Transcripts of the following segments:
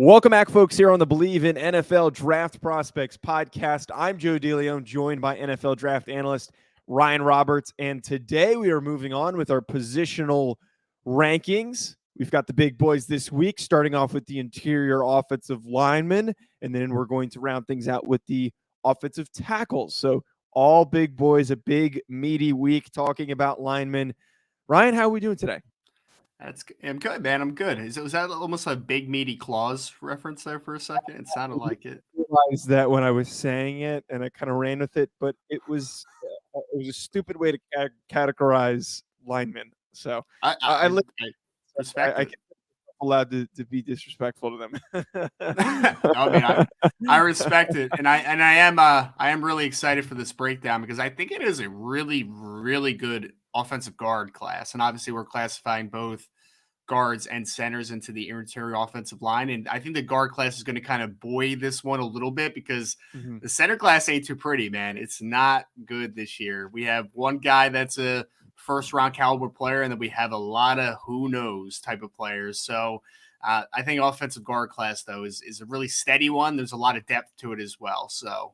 Welcome back, folks, here on the Believe in NFL Draft Prospects podcast. I'm Joe DeLeone, joined by NFL draft analyst Ryan Roberts, and today we are moving on with our positional rankings. We've got the big boys this week, starting off with the interior offensive linemen, and then we're going to round things out with the offensive tackles. So all big boys, a big, meaty week talking about linemen. Ryan, how are we doing today? I'm good, man. I'm good. Was that almost a big meaty claws reference there for a second? It sounded like it. I realized that when I was saying it, and I kind of ran with it, but it was a stupid way to categorize linemen. So I respect I it. can't allowed to be disrespectful to them. No, I mean, I respect it, and I am really excited for this breakdown because I think it is a really good offensive guard class, and obviously we're classifying both guards and centers into the interior offensive line. And I think the guard class is going to kind of buoy this one a little bit because the center class ain't too pretty, man. It's not good this year. We have one guy that's a first round caliber player, and then we have a lot of who knows type of players. So I think offensive guard class, though, is a really steady one. There's a lot of depth to it as well. So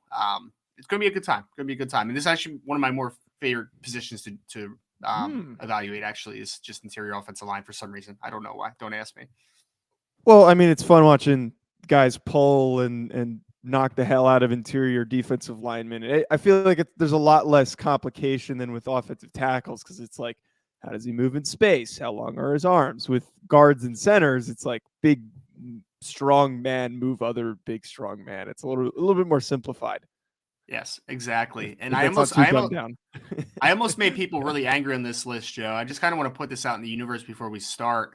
it's going to be a good time. Going to be a good time. And this is actually one of my more favorite positions to evaluate, actually, is just interior offensive line for some reason. I don't know why. Don't ask me. Well, I mean, it's fun watching guys pull and knock the hell out of interior defensive linemen. I feel like there's a lot less complication than with offensive tackles because it's like, how does he move in space? How long are his arms? With guards and centers, it's like big, strong man move other big, strong man. It's a little bit more simplified. Yes, exactly. And I almost made people really angry on this list, Joe. I just kind of want to put this out in the universe before we start.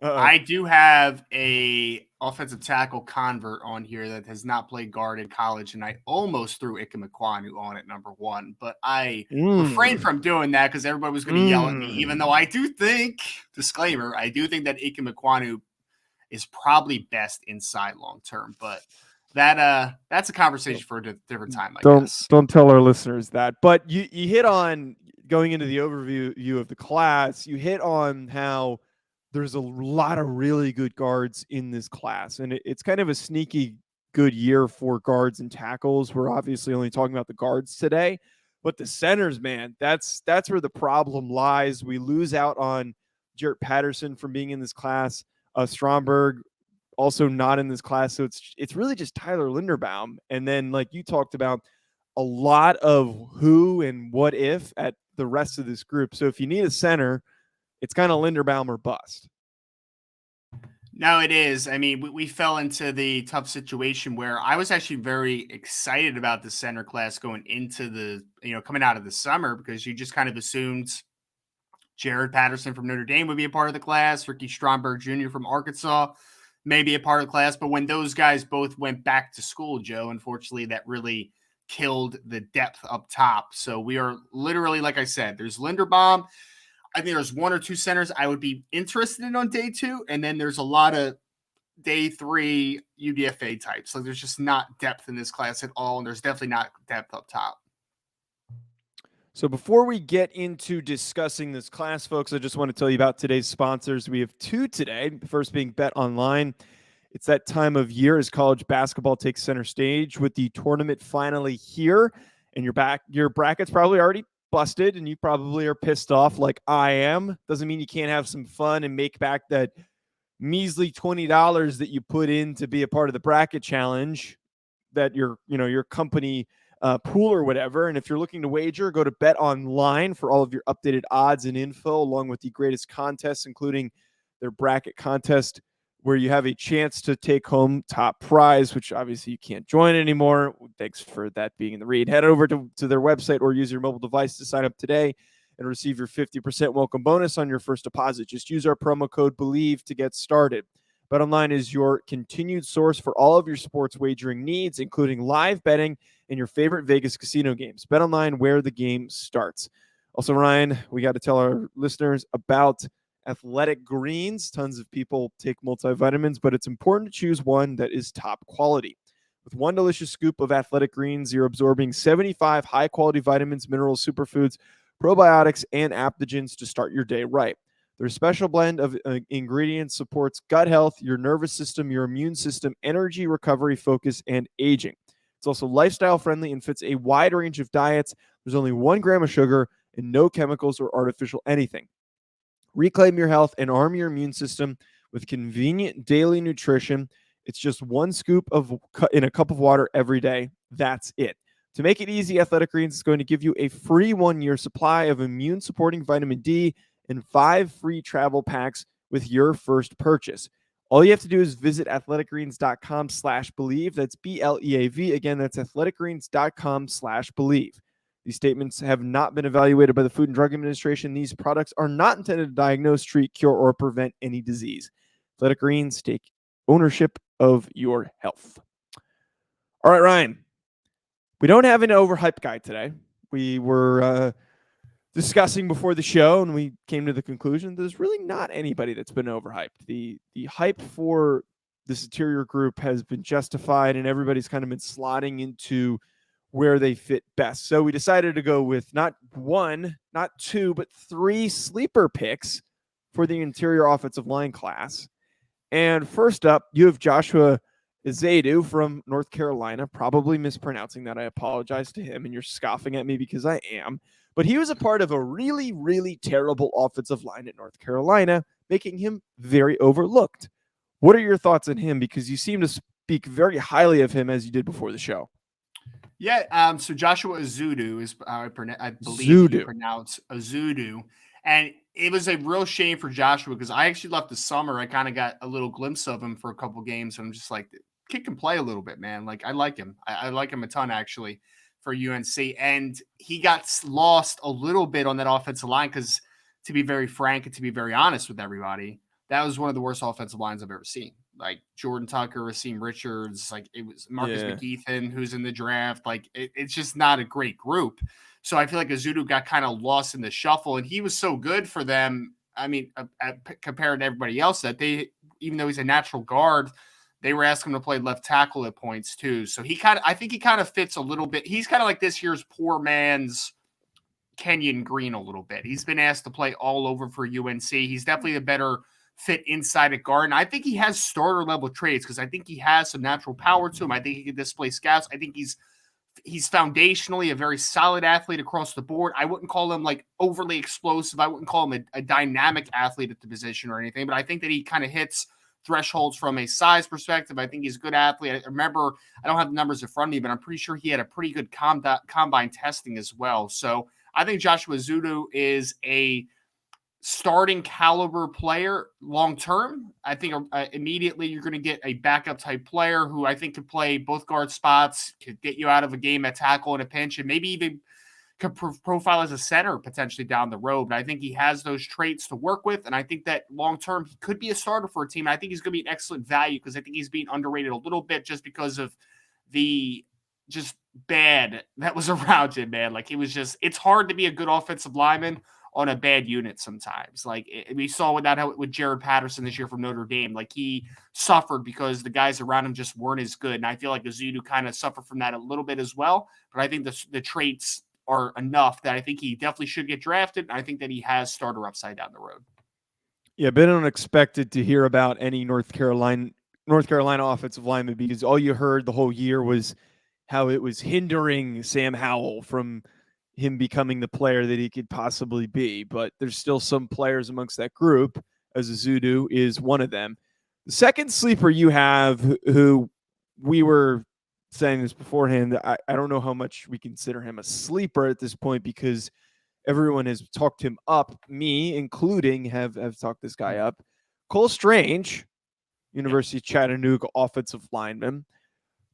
Uh-oh. I do have a offensive tackle convert on here that has not played guard in college, and I almost threw Ike Mekwonu on at number 1, but I refrained from doing that because everybody was going to yell at me, even though I do think, disclaimer, I do think that Ike Mekwonu is probably best inside long term, but that's a conversation for a different time, I guess. Don't tell our listeners that. But you hit on, going into the overview of the class, you hit on how there's a lot of really good guards in this class. And it's kind of a sneaky good year for guards and tackles. We're obviously only talking about the guards today. But the centers, man, that's where the problem lies. We lose out on Jarrett Patterson from being in this class. Stromberg also not in this class. So it's really just Tyler Linderbaum. And then, like you talked about, a lot of who and what if at the rest of this group. So if you need a center, it's kind of Linderbaum or bust. No, it is. I mean, we fell into the tough situation where I was actually very excited about the center class going into coming out of the summer, because you just kind of assumed Jared Patterson from Notre Dame would be a part of the class, Ricky Stromberg Jr. from Arkansas maybe a part of the class. But when those guys both went back to school, Joe, unfortunately, that really killed the depth up top. So we are literally, like I said, there's Linderbaum. I think there's one or two centers I would be interested in on day 2. And then there's a lot of day 3 UDFA types. Like, there's just not depth in this class at all. And there's definitely not depth up top. So before we get into discussing this class, folks, I just want to tell you about today's sponsors. We have 2 today, the first being Bet Online. It's that time of year as college basketball takes center stage with the tournament finally here, and your bracket's probably already busted, and you probably are pissed off like I am. Doesn't mean you can't have some fun and make back that measly $20 that you put in to be a part of the bracket challenge that your company pool or whatever. And if you're looking to wager, go to Bet Online for all of your updated odds and info, along with the greatest contests, including their bracket contest, where you have a chance to take home top prize, which obviously you can't join anymore. Thanks for that being in the read. Head over to their website or use your mobile device to sign up today and receive your 50% welcome bonus on your first deposit. Just use our promo code BELIEVE to get started. BetOnline is your continued source for all of your sports wagering needs, including live betting and your favorite Vegas casino games. BetOnline, where the game starts. Also, Ryan, we got to tell our listeners about Athletic Greens. Tons of people take multivitamins, but it's important to choose one that is top quality. With one delicious scoop of Athletic Greens, you're absorbing 75 high-quality vitamins, minerals, superfoods, probiotics, and adaptogens to start your day right. Their special blend of ingredients supports gut health, your nervous system, your immune system, energy, recovery, focus, and aging. It's also lifestyle friendly and fits a wide range of diets. There's only 1 gram of sugar and no chemicals or artificial anything. Reclaim your health and arm your immune system with convenient daily nutrition. It's just 1 scoop in a cup of water every day. That's it. To make it easy, Athletic Greens is going to give you a free 1-year supply of immune-supporting vitamin D and 5 free travel packs with your first purchase. All you have to do is visit athleticgreens.com/believe. That's BLEAV. Again, that's athleticgreens.com/believe. These statements have not been evaluated by the Food and Drug Administration. These products are not intended to diagnose, treat, cure, or prevent any disease. Athletic Greens, take ownership of your health. All right, Ryan. We don't have an overhyped guy today. We were discussing before the show, and we came to the conclusion there's really not anybody that's been overhyped. The hype for this interior group has been justified, and everybody's kind of been slotting into where they fit best. So we decided to go with not 1, not 2, but 3 sleeper picks for the interior offensive line class. And first up, you have Joshua Azudu from North Carolina, probably mispronouncing that. I apologize to him, and you're scoffing at me because I am. But he was a part of a really, really terrible offensive line at North Carolina, making him very overlooked. What are your thoughts on him? Because you seem to speak very highly of him as you did before the show. Yeah, so Joshua Azudu is I believe you pronounce Azudu. And it was a real shame for Joshua because I actually left the summer. I kind of got a little glimpse of him for a couple games. I'm just like, kid can play a little bit, man. Like, I like him. I like him a ton, actually, for UNC. And he got lost a little bit on that offensive line because, to be very frank and to be very honest with everybody, that was one of the worst offensive lines I've ever seen. Like Jordan Tucker, Raheem Richards, like it was Marcus McEathan, who's in the draft. Like it's just not a great group. So I feel like Azudu got kind of lost in the shuffle, and he was so good for them. I mean, compared to everybody else, that they, even though he's a natural guard, they were asking him to play left tackle at points too. So I think he kind of fits a little bit. He's kind of like this year's poor man's Kenyon Green a little bit. He's been asked to play all over for UNC. He's definitely a better fit inside at guard. And I think he has starter level traits because I think he has some natural power to him. I think he can display scouts. I think he's foundationally a very solid athlete across the board. I wouldn't call him like overly explosive. I wouldn't call him a dynamic athlete at the position or anything, but I think that he kind of hits thresholds from a size perspective. I think he's a good athlete. I remember, I don't have the numbers in front of me, but I'm pretty sure he had a pretty good combine testing as well. So I think Joshua Azudu is a starting caliber player long term. I think immediately you're going to get a backup type player who I think could play both guard spots, could get you out of a game at tackle in a pinch, and maybe even could profile as a center potentially down the road. But I think he has those traits to work with, and I think that long term he could be a starter for a team. I think he's going to be an excellent value because I think he's being underrated a little bit just because of the just bad that was around him, man. Like it's hard to be a good offensive lineman on a bad unit sometimes. Like we saw with Jared Patterson this year from Notre Dame. Like he suffered because the guys around him just weren't as good. And I feel like Azudu kind of suffered from that a little bit as well. But I think the traits are enough that I think he definitely should get drafted. And I think that he has starter upside down the road. Yeah, been unexpected to hear about any North Carolina offensive lineman because all you heard the whole year was how it was hindering Sam Howell from him becoming the player that he could possibly be. But there's still some players amongst that group, as Azudu is one of them. The second sleeper you have, who we were saying this beforehand, I don't know how much we consider him a sleeper at this point because everyone has talked him up, me including have talked this guy up. Cole Strange, University of Chattanooga offensive lineman.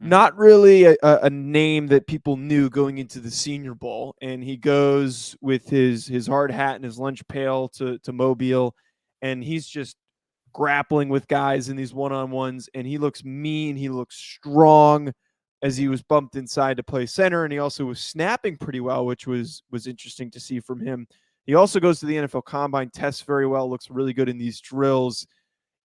Not really a name that people knew going into the Senior Bowl. And he goes with his hard hat and his lunch pail to Mobile, and he's just grappling with guys in these one-on-ones, and he looks mean. He looks strong as he was bumped inside to play center, and he also was snapping pretty well, which was interesting to see from him. He also goes to the NFL Combine, tests very well, looks really good in these drills.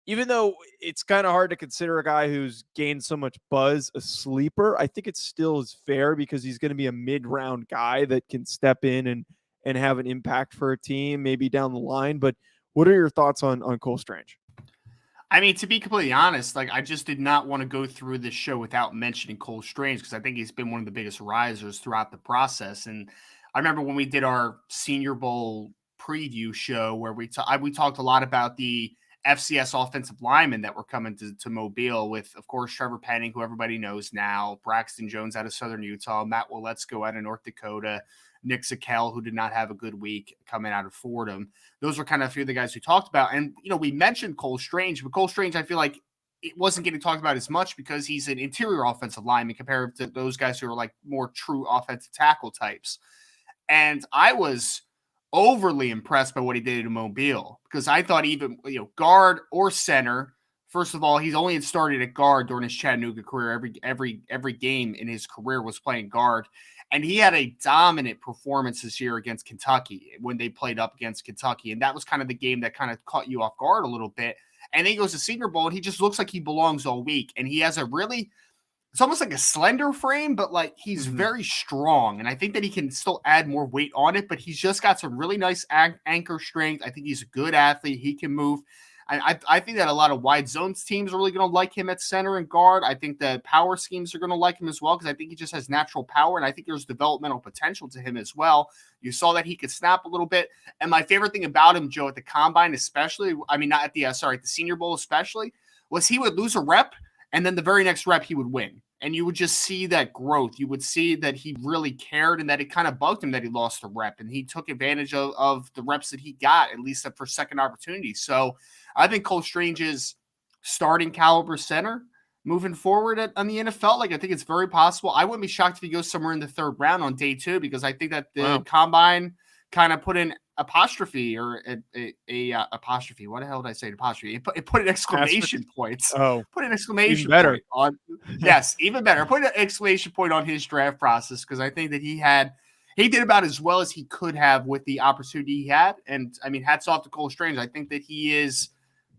Even though it's kind of hard to consider a guy who's gained so much buzz a sleeper, I think it still is fair because he's going to be a mid-round guy that can step in and have an impact for a team maybe down the line. But What are your thoughts on Cole Strange? I mean, to be completely honest, like I just did not want to go through this show without mentioning Cole Strange because I think he's been one of the biggest risers throughout the process. And I remember when we did our Senior Bowl preview show where we talked a lot about the FCS offensive linemen that were coming to Mobile with, of course, Trevor Penning, who everybody knows now, Braxton Jones out of Southern Utah, Matt Waletzko out of North Dakota, Nick Zakel, who did not have a good week coming out of Fordham. Those were kind of a few of the guys we talked about. And, we mentioned Cole Strange, but Cole Strange, I feel like it wasn't getting talked about as much because he's an interior offensive lineman compared to those guys who are like more true offensive tackle types. And I was overly impressed by what he did in Mobile because I thought even, guard or center, first of all, he's only had started at guard during his Chattanooga career. Every game in his career was playing guard. And he had a dominant performance this year against Kentucky when they played up against Kentucky. And that was kind of the game that kind of caught you off guard a little bit. And then he goes to Senior Bowl and he just looks like he belongs all week. And he has it's almost like a slender frame, but like he's very strong. And I think that he can still add more weight on it, but he's just got some really nice anchor strength. I think he's a good athlete. He can move. I think that a lot of wide zones teams are really going to like him at center and guard. I think that power schemes are going to like him as well because I think he just has natural power, and I think there's developmental potential to him as well. You saw that he could snap a little bit. And my favorite thing about him, Joe, at the Combine especially, I mean, not at the, at the Senior Bowl especially, was he would lose a rep, and then the very next rep he would win. And you would just see that growth. You would see that he really cared and that it kind of bugged him that he lost a rep. And he took advantage of the reps that he got, at least for second opportunities. So I think Cole Strange is starting caliber center moving forward on the NFL. Like, I think it's very possible. I wouldn't be shocked if he goes somewhere in the third round on day 2 because I think that the Combine kind of put an apostrophe or a apostrophe. What the hell did I say? Apostrophe. It put an exclamation point. Oh, put an exclamation better. point on. Yes, even better. Put an exclamation point on his draft process because I think that he did about as well as he could have with the opportunity he had. And I mean, hats off to Cole Strange. I think that he is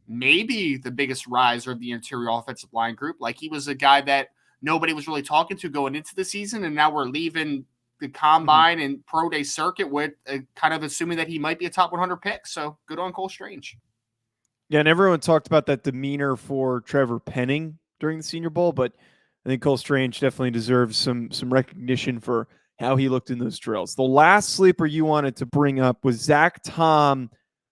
maybe the biggest riser of the interior offensive line group. Like, he was a guy that nobody was really talking to going into the season, and now we're leaving the Combine and Pro Day circuit with kind of assuming that he might be a top 100 pick. So good on Cole Strange. Yeah, and everyone talked about that demeanor for Trevor Penning during the Senior Bowl, but I think Cole Strange definitely deserves some recognition for how he looked in those drills. The last sleeper you wanted to bring up was Zac Tom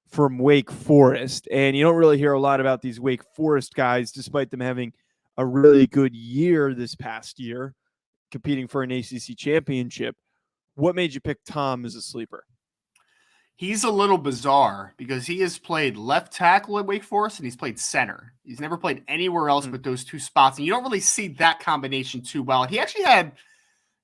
from Wake Forest. And you don't really hear a lot about these Wake Forest guys, despite them having a really good year this past year, competing for an ACC championship. What made you pick Tom as a sleeper? He's a little bizarre because he has played left tackle at Wake Forest and he's played center. He's never played anywhere else but those two spots. And you don't really see that combination too well. He actually had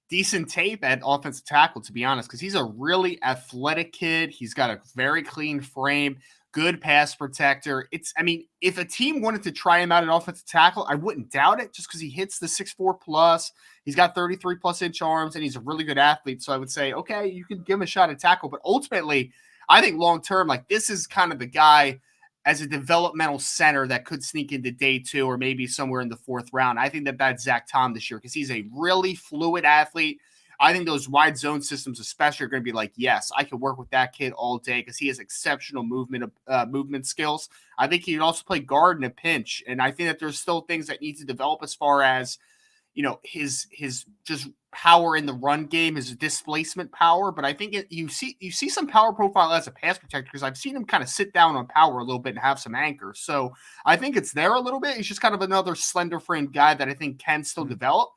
decent tape at offensive tackle, to be honest, because he's a really athletic kid. He's got a very clean frame, good pass protector. If a team wanted to try him out at offensive tackle, I wouldn't doubt it just because he hits the 6'4 plus. He's got 33 plus inch arms and he's a really good athlete. So I would say, okay, you can give him a shot at tackle. But ultimately, I think long term, like, this is kind of the guy as a developmental center that could sneak into day 2 or maybe somewhere in the 4th round. I think that that's Zac Tom this year because he's a really fluid athlete. I think those wide zone systems especially are going to be like, yes, I can work with that kid all day because he has exceptional movement skills. I think he can also play guard in a pinch. And I think that there's still things that need to develop as far as, his just power in the run game, his displacement power. But I think you see some power profile as a pass protector because I've seen him kind of sit down on power a little bit and have some anchor. So I think it's there a little bit. He's just kind of another slender framed guy that I think can still develop.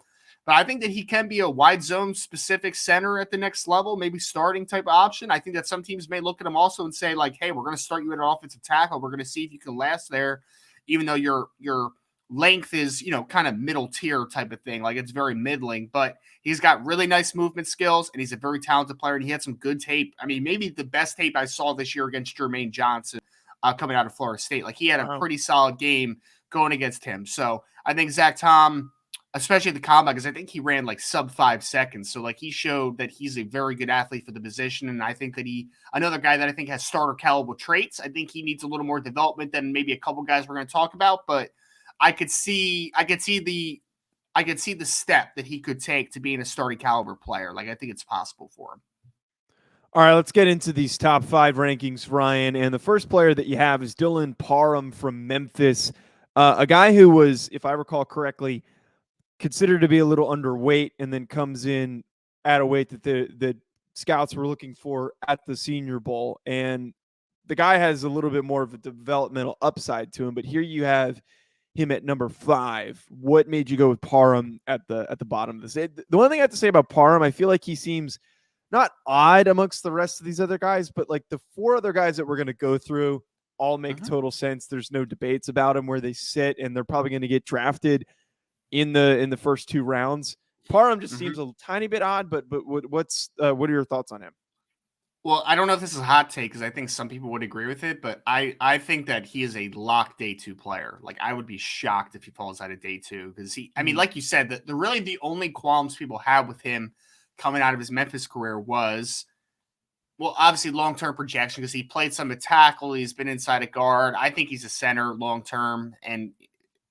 But I think that he can be a wide zone specific center at the next level, maybe starting type of option. I think that some teams may look at him also and say, like, hey, we're going to start you at an offensive tackle. We're going to see if you can last there, even though your length is, kind of middle tier type of thing. Like, it's very middling, but he's got really nice movement skills and he's a very talented player. And he had some good tape. I mean, maybe the best tape I saw this year against Jermaine Johnson coming out of Florida State. Like, he had a pretty solid game going against him. So I think Zac Tom, especially at the Combine, because I think he ran like sub 5 seconds. So like, he showed that he's a very good athlete for the position. And I think that another guy that I think has starter caliber traits. I think he needs a little more development than maybe a couple guys we're going to talk about, but I could see the step that he could take to being a starting caliber player. Like, I think it's possible for him. All right, let's get into these top 5 rankings, Ryan. And the first player that you have is Dylan Parham from Memphis, a guy who was, if I recall correctly, considered to be a little underweight, and then comes in at a weight that the scouts were looking for at the Senior Bowl. And the guy has a little bit more of a developmental upside to him. But here you have him at number 5. What made you go with Parham at the bottom of this? The one thing I have to say about Parham, I feel like he seems not odd amongst the rest of these other guys, but like the 4 other guys that we're going to go through all make total sense. There's no debates about them where they sit, and they're probably going to get drafted in the first 2 rounds. Parham just seems a tiny bit odd, but what are your thoughts on him? Well, I don't know if this is a hot take because I think some people would agree with it, but I think that he is a lock day 2 player. Like, I would be shocked if he falls out of day 2 because I mean, like you said, the only qualms people have with him coming out of his Memphis career was, well, obviously long-term projection because he played some at tackle. He's been inside a guard. I think he's a center long-term, and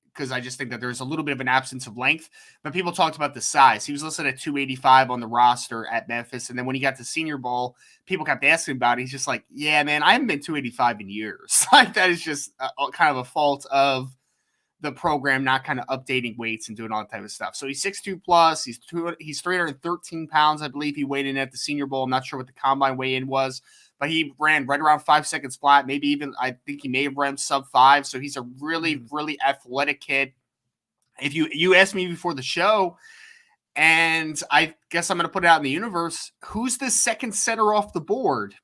because I just think that there's a little bit of an absence of length. But people talked about the size. He was listed at 285 on the roster at Memphis. And then when he got to Senior Bowl, people kept asking about it. He's just like, yeah, man, I haven't been 285 in years. Like, that is just kind of a fault of the program not kind of updating weights and doing all that type of stuff. So he's 6'2 plus. He's 313 pounds, I believe he weighed in at the Senior Bowl. I'm not sure what the combine weigh-in was, but he ran right around 5 seconds flat. Maybe even, I think he may have ran sub 5. So he's a really, really athletic kid. If you asked me before the show, and I guess I'm going to put it out in the universe, who's the second center off the board?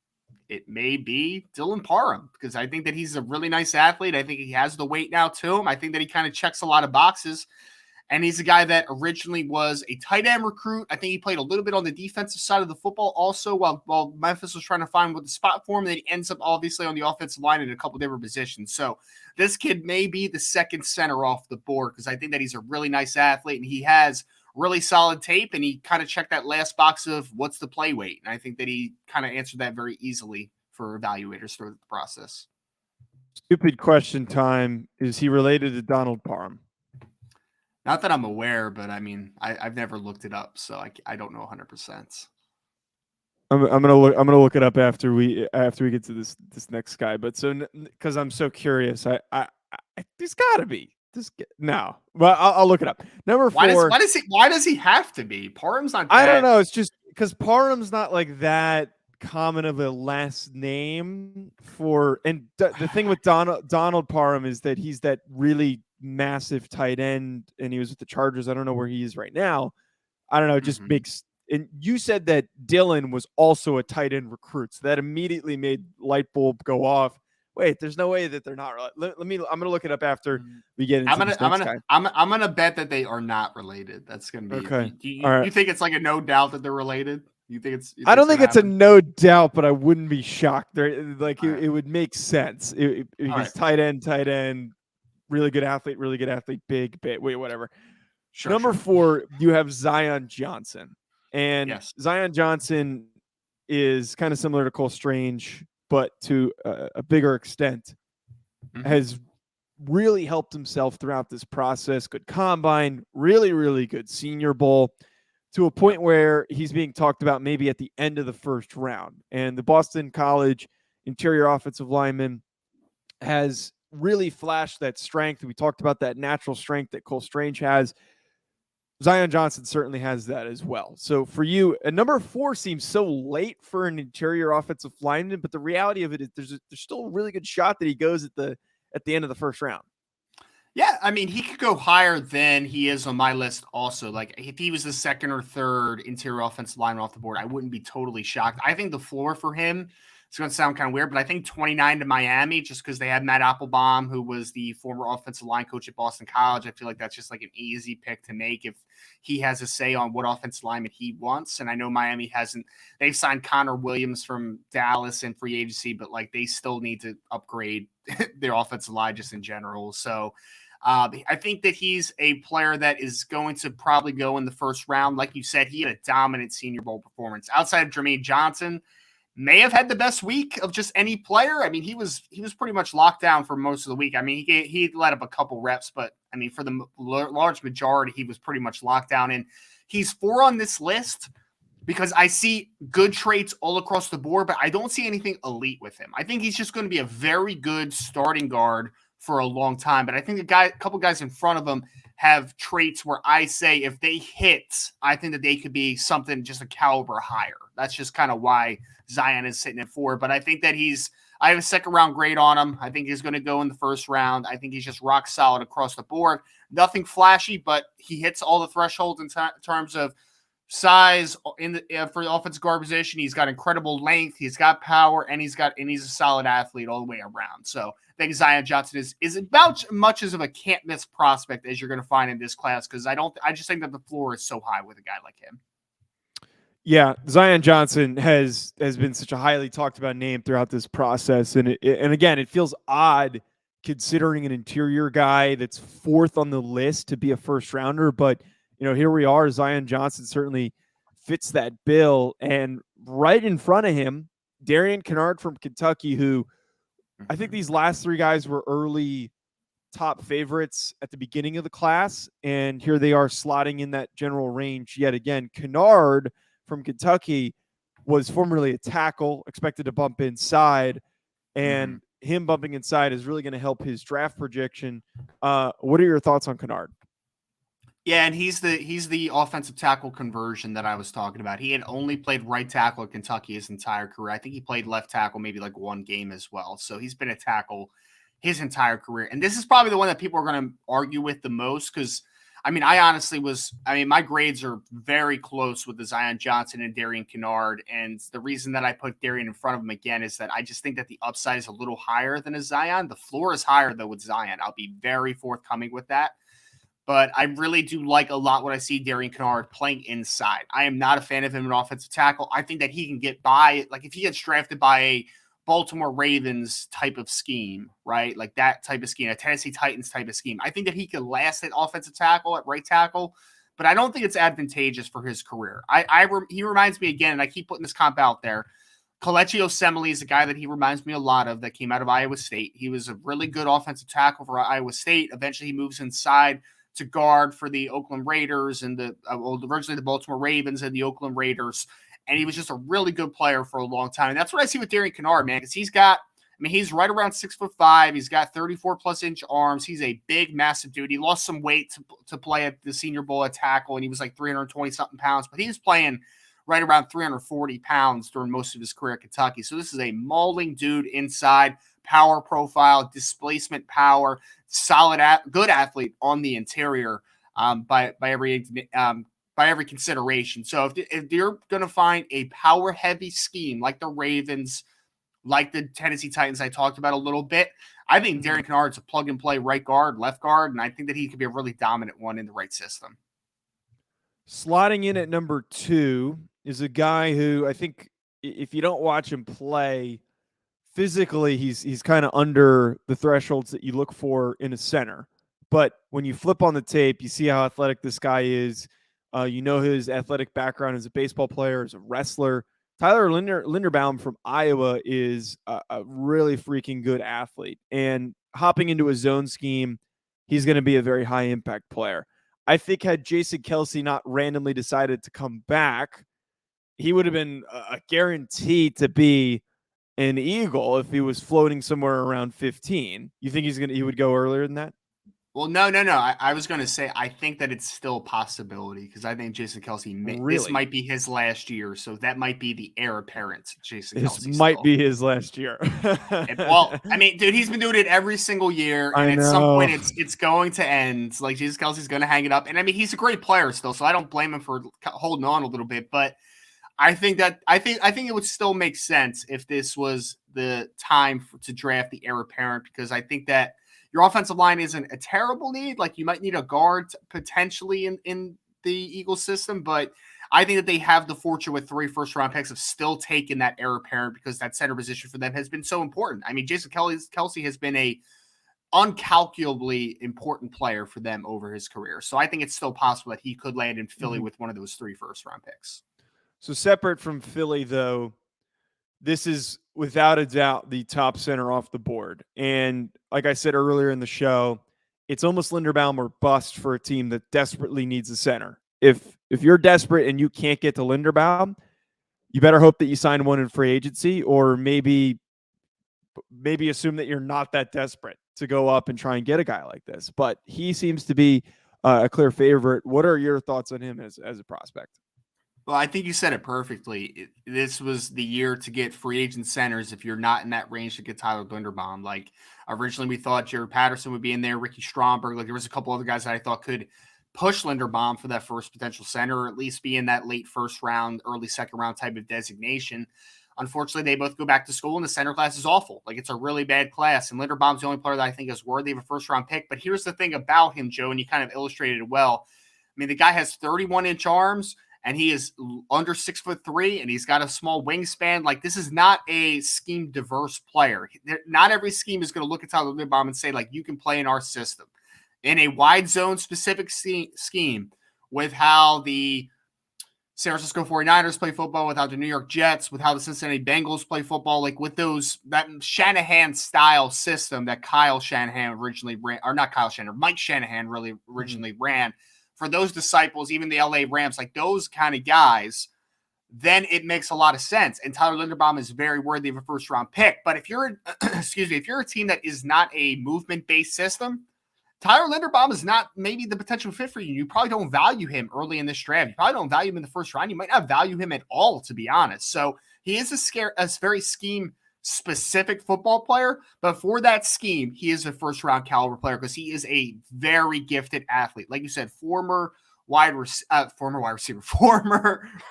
It may be Dylan Parham, because I think that he's a really nice athlete. I think he has the weight now to him. I think that he kind of checks a lot of boxes. And he's a guy that originally was a tight end recruit. I think he played a little bit on the defensive side of the football also while Memphis was trying to find what the spot for him. Then he ends up obviously on the offensive line in a couple different positions. So this kid may be the second center off the board because I think that he's a really nice athlete and he has really solid tape, and he kind of checked that last box of what's the play weight. And I think that he kind of answered that very easily for evaluators through the process. Stupid question time. Is he related to Donald Parham? Not that I'm aware, but I mean, I've never looked it up, so I don't know 100%. I'm gonna look it up after we get to this next guy. But so because I'm so curious, I there's got to be this. No, well, I'll look it up. Number 4. Why does he have to be? Parham's not. I don't know. It's just because Parham's not like that common of a last name for. And the thing with Donald Parham is that he's that really massive tight end, and he was with the Chargers. I don't know where he is right now. I don't know. It just makes. And you said that Dylan was also a tight end recruit, so that immediately made light bulb go off. Wait, there's no way that they're not. I'm gonna look it up after we get into I'm gonna bet that they are not related. That's gonna be okay. You think it's like a no doubt that they're related? You think it's? I don't think it's a no doubt, but I wouldn't be shocked. There, like it would make sense. Because tight end, really good athlete, big, whatever. Number 4, you have Zion Johnson. And Zion Johnson is kind of similar to Cole Strange, but to a bigger extent, has really helped himself throughout this process. Good combine, really, really good Senior Bowl, to a point where he's being talked about maybe at the end of the first round. And the Boston College interior offensive lineman has really flashed that strength. We talked about that natural strength that Cole Strange has. Zion Johnson certainly has that as well. So for you, number 4 seems so late for an interior offensive lineman, but the reality of it is there's still a really good shot that he goes at the end of the first round. Yeah, I mean, he could go higher than he is on my list also. Like, if he was the second or third interior offensive lineman off the board, I wouldn't be totally shocked. I think the floor for him, it's going to sound kind of weird, but I think 29 to Miami, just because they had Matt Applebaum, who was the former offensive line coach at Boston College. I feel like that's just like an easy pick to make if he has a say on what offensive lineman he wants. And I know Miami hasn't, they've signed Connor Williams from Dallas in free agency, but like they still need to upgrade their offensive line just in general. So I think that he's a player that is going to probably go in the first round. Like you said, he had a dominant Senior Bowl performance. Outside of Jermaine Johnson, may have had the best week of just any player. I mean, he was pretty much locked down for most of the week. I mean, he let up a couple reps, but I mean, for the large majority, he was pretty much locked down. And he's 4 on this list, because I see good traits all across the board, but I don't see anything elite with him. I think he's just going to be a very good starting guard for a long time. But I think a couple guys in front of him have traits where I say if they hit, I think that they could be something just a caliber higher. That's just kind of why Zion is sitting at 4. But I think that I have a second round grade on him. I think he's going to go in the first round. I think he's just rock solid across the board. Nothing flashy, but he hits all the thresholds in terms of size for the offensive guard position. He's got incredible length. He's got power, and he's a solid athlete all the way around. So I think Zion Johnson is about much as of a can't miss prospect as you're going to find in this class, because I just think that the floor is so high with a guy like him. Yeah, Zion Johnson has been such a highly talked about name throughout this process, and again, it feels odd considering an interior guy that's 4th on the list to be a first rounder, but here we are. Zion Johnson certainly fits that bill. And right in front of him, Darion Canard from Kentucky, who I think these last 3 guys were early top favorites at the beginning of the class. And here they are slotting in that general range yet again. Canard from Kentucky was formerly a tackle, expected to bump inside. And him bumping inside is really going to help his draft projection. What are your thoughts on Canard? Yeah, and he's the offensive tackle conversion that I was talking about. He had only played right tackle at Kentucky his entire career. I think he played left tackle maybe like 1 game as well. So he's been a tackle his entire career. And this is probably the one that people are going to argue with the most, because, my grades are very close with the Zion Johnson and Darion Canard. And the reason that I put Darian in front of him again is that I just think that the upside is a little higher than a Zion. The floor is higher, though, with Zion. I'll be very forthcoming with that. But I really do like a lot what I see Darion Canard playing inside. I am not a fan of him in offensive tackle. I think that he can get by, like if he gets drafted by a Baltimore Ravens type of scheme, right? Like that type of scheme, a Tennessee Titans type of scheme. I think that he could last at offensive tackle, at right tackle, but I don't think it's advantageous for his career. He reminds me again, and I keep putting this comp out there. Collechios Emily is a guy that he reminds me a lot of that came out of Iowa State. He was a really good offensive tackle for Iowa State. Eventually he moves inside to guard for the Oakland Raiders and originally the Baltimore Ravens and the Oakland Raiders. And he was just a really good player for a long time. And that's what I see with Darion Canard, man, because he's right around 6'5". He's got 34+-inch arms. He's a big, massive dude. He lost some weight to play at the Senior Bowl at tackle, and he was like 320-something pounds. But he was playing right around 340 pounds during most of his career at Kentucky. So this is a mauling dude inside, power profile, displacement power, solid, good athlete on the interior by every consideration. So if you're going to find a power heavy scheme like the Ravens, like the Tennessee Titans I talked about a little bit, I think Darion Canard is a plug and play right guard, left guard, and I think that he could be a really dominant one in the right system. Slotting in at number 2 is a guy who I think if you don't watch him play, physically he's kind of under the thresholds that you look for in a center. But when you flip on the tape, you see how athletic this guy is. His athletic background as a baseball player, as a wrestler. Tyler Linderbaum from Iowa is a really freaking good athlete. And hopping into a zone scheme, he's going to be a very high impact player. I think had Jason Kelce not randomly decided to come back, he would have been a guarantee to be an Eagle if he was floating somewhere around 15. You think he would go earlier than that? Well, no. I was going to say, I think that it's still a possibility because I think Jason Kelce, this might be his last year. So that might be the heir apparent. Jason Kelce. This might be his last year. Dude, he's been doing it every single year. And at some point it's going to end. Like Jason Kelce's going to hang it up. And he's a great player still. So I don't blame him for holding on a little bit. But I think it would still make sense if this was the time to draft the heir apparent, because I think that your offensive line isn't a terrible need. Like you might need a guard potentially in the Eagles system, but I think that they have the fortune with 3 first-round picks of still taking that heir apparent because that center position for them has been so important. Jason Kelce has been a uncalculably important player for them over his career. So I think it's still possible that he could land in Philly with one of those 3 first-round picks. So separate from Philly, though, this is without a doubt the top center off the board. And like I said earlier in the show, it's almost Linderbaum or bust for a team that desperately needs a center. if you're desperate and you can't get to Linderbaum, you better hope that you sign one in free agency, or maybe assume that you're not that desperate to go up and try and get a guy like this. But he seems to be a clear favorite. What are your thoughts on him as a prospect? Well, I think you said it perfectly. This was the year to get free agent centers if you're not in that range to get Tyler Linderbaum. Like, originally we thought Jared Patterson would be in there, Ricky Stromberg. Like, there was a couple other guys that I thought could push Linderbaum for that first potential center, or at least be in that late first round, early second round type of designation. Unfortunately, they both go back to school, and the center class is awful. Like, it's a really bad class, and Linderbaum's the only player that I think is worthy of a first round pick. But here's the thing about him, Joe, and you kind of illustrated it well. I mean, the guy has 31-inch arms, and he is under 6'3", and he's got a small wingspan. Like, this is not a scheme diverse player. Not every scheme is going to look at Tyler Linderbaum and say, like, you can play in our system. In a wide zone specific scheme, with how the San Francisco 49ers play football, with how the New York Jets, with how the Cincinnati Bengals play football, like with that Shanahan style system that Kyle Shanahan originally ran, or not Kyle Shanahan, Mike Shanahan really originally ran. For those disciples, even the LA Rams, like those kind of guys, then it makes a lot of sense. And Tyler Linderbaum is very worthy of a first round pick. But if you're, if you're a team that is not a movement based system, Tyler Linderbaum is not maybe the potential fit for you. You probably don't value him early in this draft. You probably don't value him in the first round. You might not value him at all, to be honest. So he is a very scheme specific football player, but for that scheme, he is a first round caliber player because he is a very gifted athlete. Like you said, former wrestler.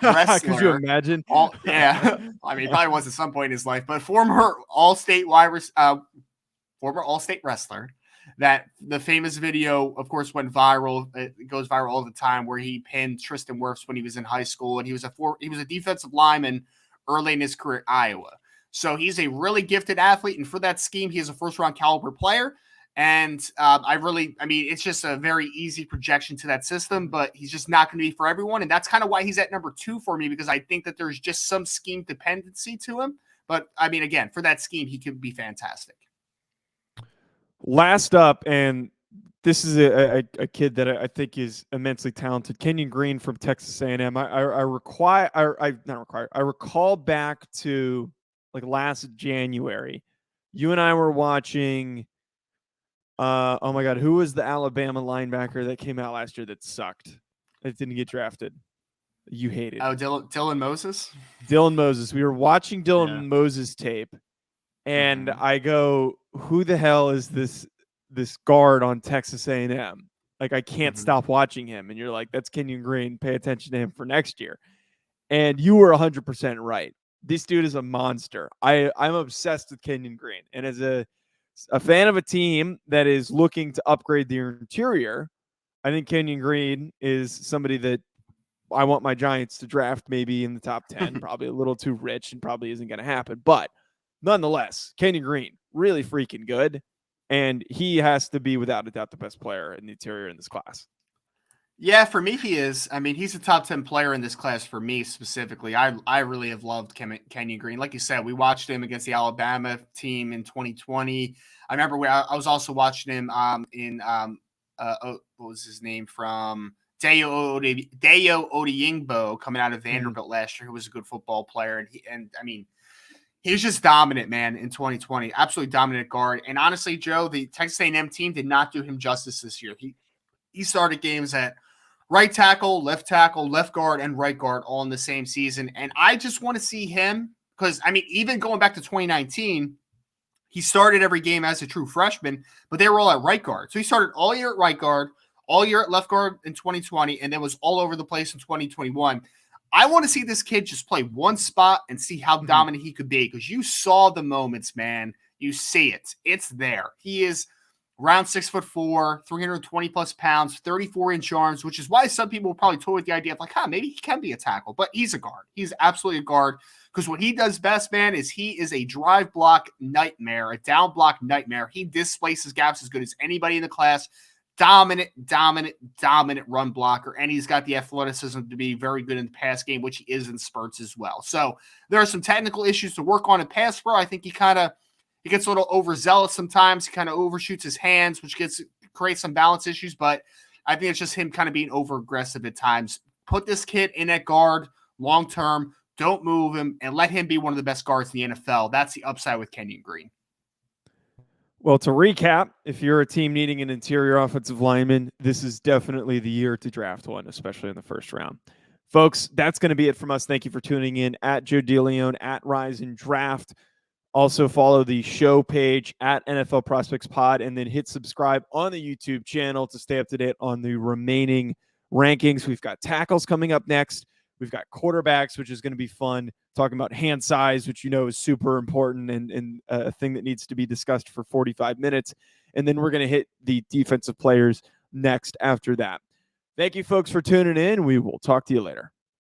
Could you imagine? Yeah, I mean, he probably was at some point in his life, but former all-state wrestler. That the famous video, of course, went viral. It goes viral all the time, where he pinned Tristan Wirfs when he was in high school, and he was a defensive lineman early in his career at Iowa. So he's a really gifted athlete, and for that scheme, he is a first-round caliber player. And it's just a very easy projection to that system, but he's just not going to be for everyone, and that's kind of why he's at number 2 for me, because I think that there's just some scheme dependency to him. But, I mean, again, for that scheme, he could be fantastic. Last up, and this is a kid that I think is immensely talented, Kenyon Green from Texas A&M. I recall back to like last January, you and I were watching. Oh my God, who was the Alabama linebacker that came out last year that sucked? That didn't get drafted. You hated. Oh, Dylan Moses. Dylan Moses. We were watching Dylan Moses tape, and I go, "Who the hell is this guard on Texas A&M?" Like, I can't stop watching him. And you're like, "That's Kenyon Green. Pay attention to him for next year." And you were 100% right. This dude is a monster. I'm obsessed with Kenyon Green, and as a fan of a team that is looking to upgrade their interior, I think Kenyon Green is somebody that I want my Giants to draft maybe in the top 10, probably a little too rich and probably isn't going to happen. But nonetheless, Kenyon Green, really freaking good. And he has to be, without a doubt, the best player in the interior in this class. Yeah, for me, he is. I mean, he's a top 10 player in this class for me specifically. I really have loved Kenyon Green. Like you said, we watched him against the Alabama team in 2020. I remember I was also watching him what was his name, from Dayo Odeyingbo, coming out of Vanderbilt last year, who was a good football player. And he was just dominant, man, in 2020. Absolutely dominant guard. And honestly, Joe, the Texas A&M team did not do him justice this year. He started games at right tackle, left guard, and right guard all in the same season. And I just want to see him because, I mean, even going back to 2019, he started every game as a true freshman, but they were all at right guard. So he started all year at right guard, all year at left guard in 2020, and then was all over the place in 2021. I want to see this kid just play one spot and see how dominant he could be, because you saw the moments, man. You see it. It's there. He is around 6'4", 320 plus pounds, 34-inch arms, which is why some people will probably toy with the idea of like, maybe he can be a tackle, but he's a guard. He's absolutely a guard, because what he does best, man, is he is a drive block nightmare, a down block nightmare. He displaces gaps as good as anybody in the class. Dominant run blocker, and he's got the athleticism to be very good in the pass game, which he is in spurts as well. So there are some technical issues to work on in pass pro. I think he gets a little overzealous sometimes. He kind of overshoots his hands, which creates some balance issues. But I think it's just him kind of being over aggressive at times. Put this kid in at guard long term. Don't move him and let him be one of the best guards in the NFL. That's the upside with Kenyon Green. Well, to recap, if you're a team needing an interior offensive lineman, this is definitely the year to draft one, especially in the first round. Folks, that's going to be it from us. Thank you for tuning in at Joe DeLeone, at Rise and Draft. Also follow the show page at NFL Prospects Pod, and then hit subscribe on the YouTube channel to stay up to date on the remaining rankings. We've got tackles coming up next. We've got quarterbacks, which is going to be fun, talking about hand size, which is super important and a thing that needs to be discussed for 45 minutes. And then we're going to hit the defensive players next after that. Thank you, folks, for tuning in. We will talk to you later.